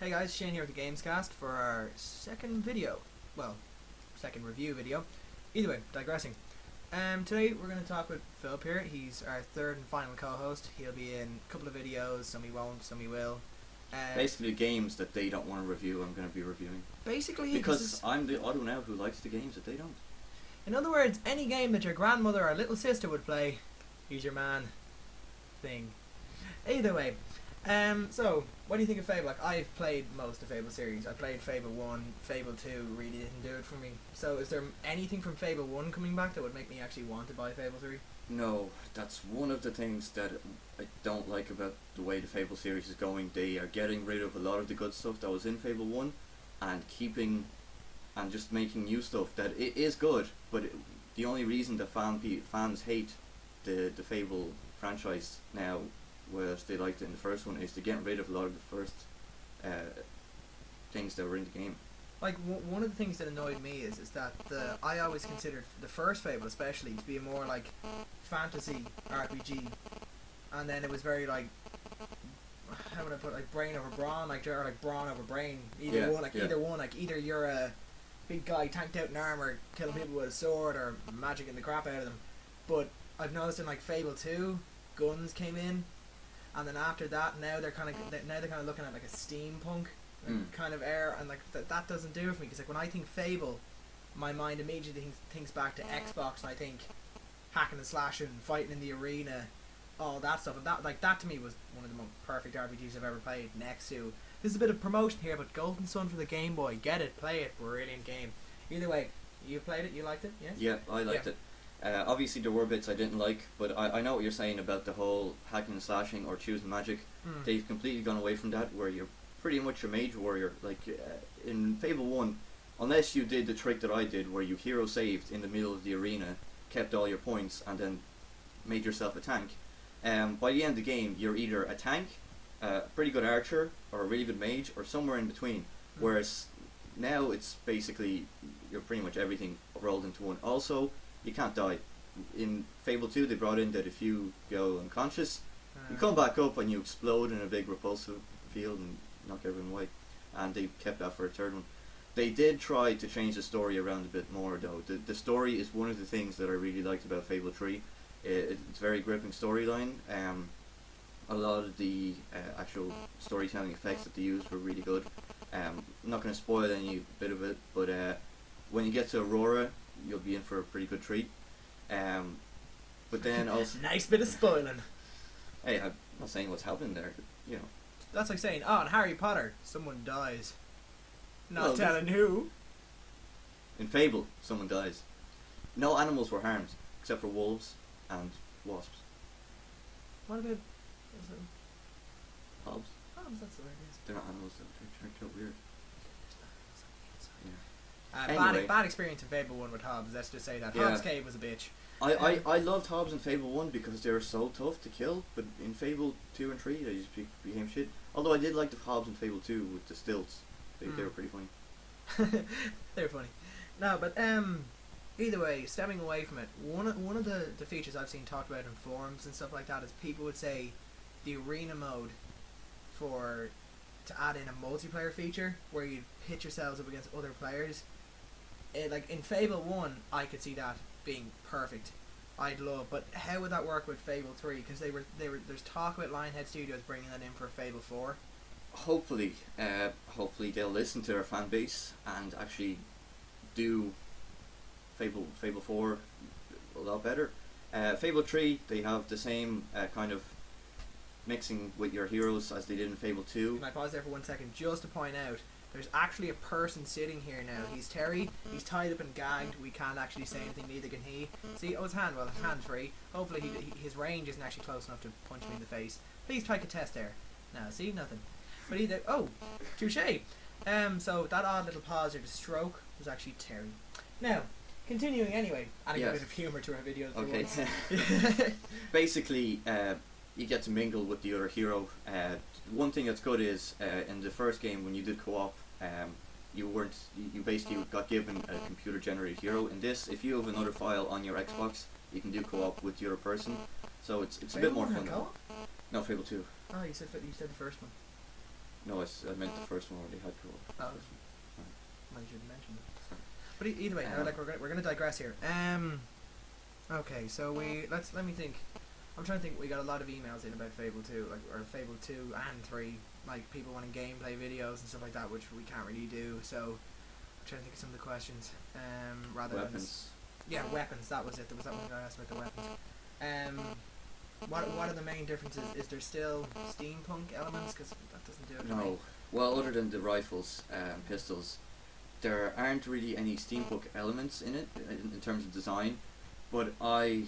Hey guys, Shane here with TheGamesCast for our second video. Well, second review video. Either way, digressing. Today we're going to talk with Philip here. He's our third and final co-host. He'll be in a couple of videos, some he won't, some he will. Basically games that they don't want to review, I'm going to be reviewing. Basically, because I'm the odd one out who likes the games that they don't. In other words, any game that your grandmother or little sister would play, he's your man. Thing. Either way. So, what do you think of Fable? Like, I've played most of Fable series. I played Fable 1, Fable 2 really didn't do it for me. So, is there anything from Fable 1 coming back that would make me actually want to buy Fable 3? No, that's one of the things that I don't like about the way the Fable series is going. They are getting rid of a lot of the good stuff that was in Fable 1 and keeping and just making new stuff that it is good, but the only reason that fans hate the Fable franchise now, whereas they liked it in the first one, is to get rid of a lot of the first things that were in the game. Like, one of the things that annoyed me is that I always considered the first Fable especially to be a more like fantasy RPG, and then it was very like, how would I put it, like brain over brawn, like, or like brawn over brain, either one, like either you're a big guy tanked out in armor killing people with a sword or magicking the crap out of them. But I've noticed in like Fable 2, guns came in, and then after that now they're kind of looking at like a steampunk kind of air, and like that doesn't do it for me, because like when I think Fable, my mind immediately thinks back to Xbox, and I think hacking and slashing, fighting in the arena, all that stuff, and that to me was one of the most perfect RPGs I've ever played. Next to, this is a bit of promotion here, but Golden Sun for the Game Boy, get it, play it, brilliant game. Either way, you played it, you liked it, yes? Yeah, I liked it. Obviously there were bits I didn't like, but I know what you're saying about the whole hacking and slashing or choosing magic. They've completely gone away from that, where you're pretty much a mage warrior. Like in Fable 1, unless you did the trick that I did, where you hero saved in the middle of the arena, kept all your points, and then made yourself a tank. By the end of the game, you're either a tank, a pretty good archer, or a really good mage, or somewhere in between. Whereas now it's basically, you're pretty much everything rolled into one. Also, you can't die. In Fable 2 they brought in that if you go unconscious, you come back up and you explode in a big repulsive field and knock everyone away. And they kept that for a third one. They did try to change the story around a bit more though. The story is one of the things that I really liked about Fable 3. It's a very gripping storyline. A lot of the actual storytelling effects that they used were really good. I'm not going to spoil any bit of it, but when you get to Aurora, you'll be in for a pretty good treat. But then also nice bit of spoiling. Hey, I'm not saying what's happening there, you know. That's like saying, oh, in Harry Potter, someone dies. Not Well, telling who. In Fable, someone dies. No animals were harmed, except for wolves and wasps. What about Hobbs. Hobbs? That's the word. Yes. They're not animals though, they're turned out weird. Anyway. Bad experience in Fable 1 with Hobbs, let's just say that. Yeah. Hobbs Cave was a bitch. I loved Hobbs in Fable 1 because they were so tough to kill, but in Fable 2 and 3 they just became shit. Although I did like the Hobbs in Fable 2 with the stilts. They were pretty funny. They were funny. No, but either way, stepping away from it, one of the features I've seen talked about in forums and stuff like that is people would say the arena mode to add in a multiplayer feature where you pit yourselves up against other players. Like in Fable 1, I could see that being perfect. I'd love, but how would that work with Fable 3? Because there's talk about Lionhead Studios bringing that in for Fable 4. Hopefully they'll listen to their fan base and actually do Fable 4 a lot better. Fable 3, they have the same kind of mixing with your heroes as they did in Fable 2. Can I pause there for 1 second just to point out there's actually a person sitting here now. He's Terry. He's tied up and gagged. We can't actually say anything, neither can he. See, his hand. Well, his hand's free. Hopefully his range isn't actually close enough to punch me in the face. Please try to test there. No, see, nothing. But either, oh, touche. So that odd little pause or the stroke was actually Terry. Now, continuing anyway, adding a bit of humour to our videos for once. Basically, you get to mingle with the other hero. One thing that's good is in the first game when you did co-op, you basically got given a computer generated hero. In this, if you have another file on your Xbox, you can do co-op with the other person. So it's a bit more fun. No, Fable 2. Oh, you said the first one. No, I meant the first one where they had co-op. Oh. I should mention it. But either way, we're gonna digress here. Okay, so let me think. I'm trying to think. We got a lot of emails in about Fable 2, or Fable 2 and 3, like people wanting gameplay videos and stuff like that, which we can't really do. So I'm trying to think of some of the questions. Weapons. Weapons. That was it. There was that one I asked about the weapons. What are the main differences? Is there still steampunk elements? Because that doesn't do it. For me. No. Well, other than the rifles and pistols, there aren't really any steampunk elements in it in terms of design. But I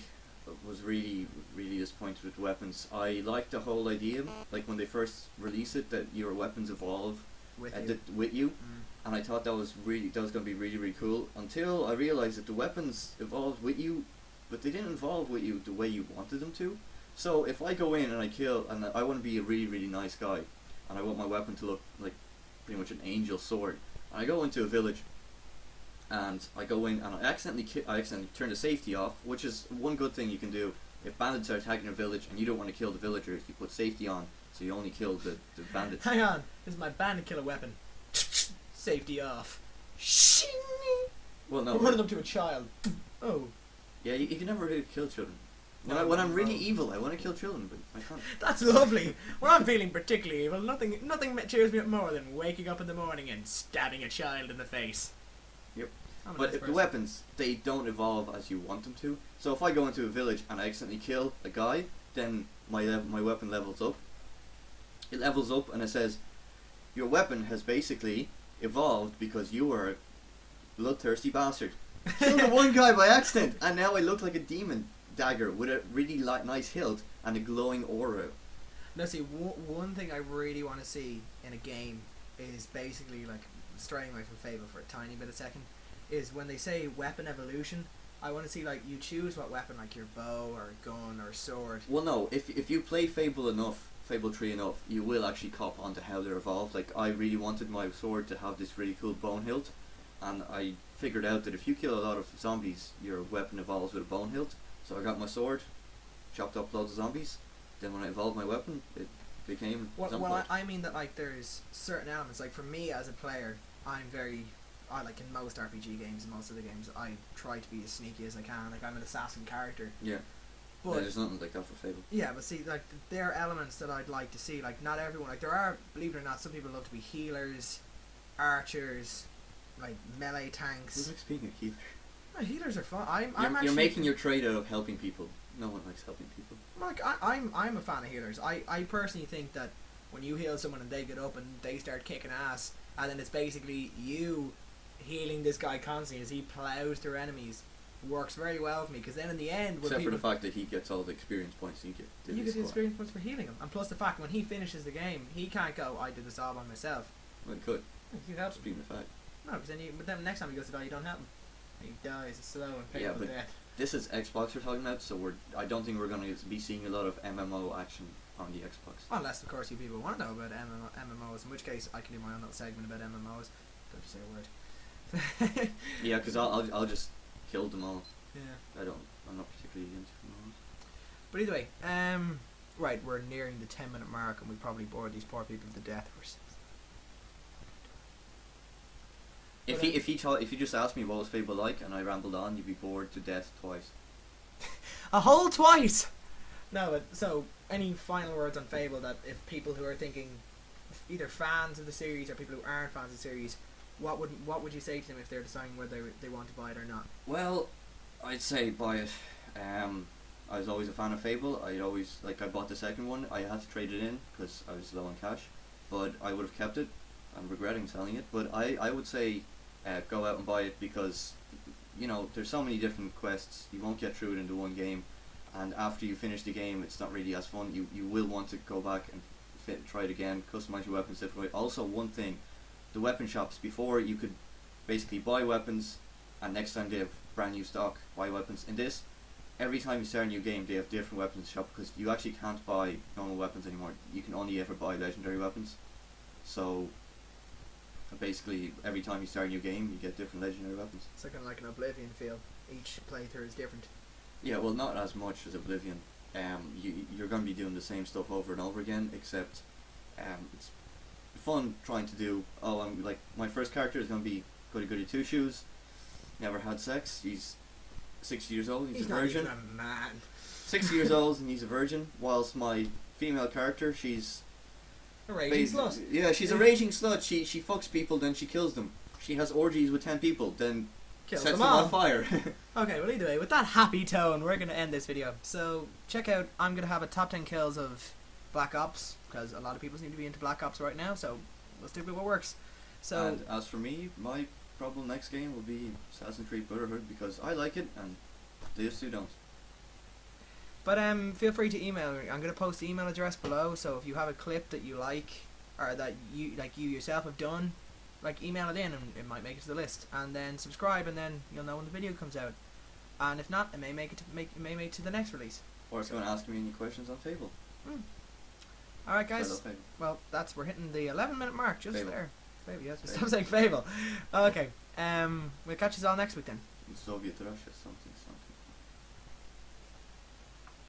was really disappointed with the weapons. I liked the whole idea, like when they first released it, that your weapons evolve with you. And I thought that was going to be really cool, until I realized that the weapons evolved with you, but they didn't evolve with you the way you wanted them to. So if I go in and I kill, and I want to be a really nice guy, and I want my weapon to look like pretty much an angel sword, and I go into a village, and I go in and I accidentally turn the safety off, which is one good thing you can do. If bandits are attacking a village and you don't want to kill the villagers, you put safety on, so you only kill the bandits. Hang on, this is my bandit killer weapon. Safety off. Well, no. I'm running up to a child. Oh. Yeah, you can never really kill children. When I'm really evil, I want to kill children, but I can't. That's lovely. When I'm feeling particularly evil, nothing cheers me up more than waking up in the morning and stabbing a child in the face. Yep. But if the weapons, they don't evolve as you want them to. So if I go into a village and I accidentally kill a guy, then my weapon levels up. It levels up and it says, your weapon has basically evolved because you were a bloodthirsty bastard. Killed the one guy by accident, and now I look like a demon dagger with a really nice hilt and a glowing aura. Now see, one thing I really want to see in a game is basically, like, straying away from Fable for a tiny bit of second, is when they say weapon evolution, I want to see, like, you choose what weapon, like your bow or a gun or a sword. Well, no, if you play Fable 3 enough, you will actually cop onto how they're evolved. Like, I really wanted my sword to have this really cool bone hilt, and I figured out that if you kill a lot of zombies, your weapon evolves with a bone hilt. So I got my sword, chopped up loads of zombies, then when I evolved my weapon, it became Well, I mean that, like, there's certain elements, like, for me as a player, like in most RPG games and most of the games, I try to be as sneaky as I can. Like, I'm an assassin character. Yeah. But there's nothing like that for Fable. Yeah, but see, like, there are elements that I'd like to see. Like, not everyone, like, there are, believe it or not, some people love to be healers, archers, like melee tanks. Who likes being a healer? No, healers are fun. You're making your trade out of helping people. No one likes helping people. Like, I'm a fan of healers. I personally think that when you heal someone and they get up and they start kicking ass, and then it's basically you healing this guy constantly as he plows through enemies, works very well for me, because then in the end, except for the fact that he gets all the experience points you get the experience points for healing him, and plus the fact when he finishes the game, he can't go, I did this all by myself. Well, he could. You help. Just being the fact. No, because then next time he goes to die, you don't help him. He dies a slow and painful death. This is Xbox we're talking about, so I don't think we're going to be seeing a lot of MMO action on the Xbox. Unless, of course, you people want to know about MMOs, in which case I can do my own little segment about MMOs. Don't you say a word. Yeah, because I'll just kill them all. Yeah. I'm not particularly into MMOs. But either way, right, we're nearing the 10-minute mark, and we probably bored these poor people to death. If you just asked me what was Fable like and I rambled on, you'd be bored to death twice. A whole twice. No, but so any final words on Fable, that if people who are thinking, either fans of the series or people who aren't fans of the series, what would you say to them if they're deciding whether they want to buy it or not? Well, I'd say buy it. I was always a fan of Fable. I bought the second one. I had to trade it in because I was low on cash, but I would have kept it. I'm regretting selling it, but I would say go out and buy it, because there's so many different quests. You won't get through it into one game, and after you finish the game, it's not really as fun. You will want to go back and try it again, customize your weapons differently. Also, one thing, the weapon shops, before you could basically buy weapons, and next time they have brand new stock, buy weapons. In this, every time you start a new game, they have different weapons shop, because you actually can't buy normal weapons anymore. You can only ever buy legendary weapons. So basically, every time you start a new game, you get different legendary weapons. It's kind of like an Oblivion feel. Each playthrough is different. Yeah, well, not as much as Oblivion. You're going to be doing the same stuff over and over again, except it's fun trying to do. Oh, I'm like my first character is gonna be goody goody two shoes. Never had sex. He's 60 years old. He's a virgin. Not even a man. 60 years old and he's a virgin. Whilst my female character, she's A raging slut. Yeah, she's a raging slut. She fucks people, then she kills them. She has orgies with 10 people, then Kills sets them them all. on fire. Okay, well either way, with that happy tone, we're going to end this video. So, check out, I'm going to have a top 10 kills of Black Ops, because a lot of people seem to be into Black Ops right now, so let's do what works. So, And as for me, my probable next game will be Assassin's Creed Brotherhood, because I like it, and these two don't. but feel free to email me. I'm going to post the email address below, so if you have a clip that you like, or that you yourself have done, like email it in and it might make it to the list. And then subscribe and then you'll know when the video comes out. And if not, it may make it to the next release. Or if you want to ask me any questions on Fable. Alright I guys, love Fable. well we're hitting the 11-minute mark just Fable. there. Fable, yes, Fable. stop saying Fable. Okay, we'll catch you all next week then. Soviet Russia, something.